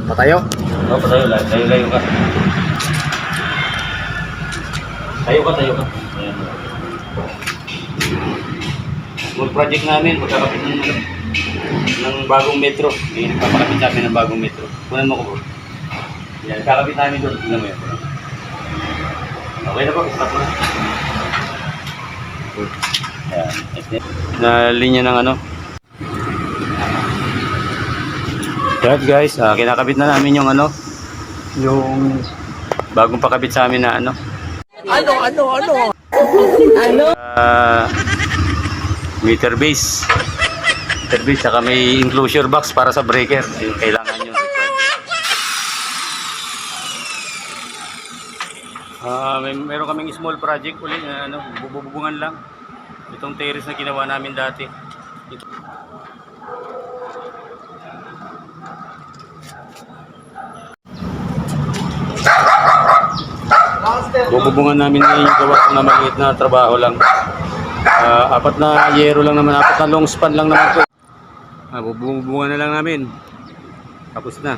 Patayo. Oo, patayo. Layo ka. Tayo ka. Ayan. Small project namin, pagkakapit ng bagong metro. May nagpapakapit sa amin ng bagong metro. Kunan mo ko bro. Yan, kakapit namin doon. Tingnan mo yan. Okay na po, stop na. Ayan. Na linya ng ano. Yan guys, kinakabit na namin yung ano, yung bagong pakabit sa amin na ano. Meter base. Meter base, saka may enclosure box para sa breaker. Yung kailangan yun. Meron kaming small project ulit na ano, bububungan lang. Itong terrace na ginawa namin dati. Ito. Bububungan namin ngayon yung gawa na maliit na trabaho lang. Apat na yero lang naman, apat na long span lang naman po. Bubungan na lang namin. Tapos na.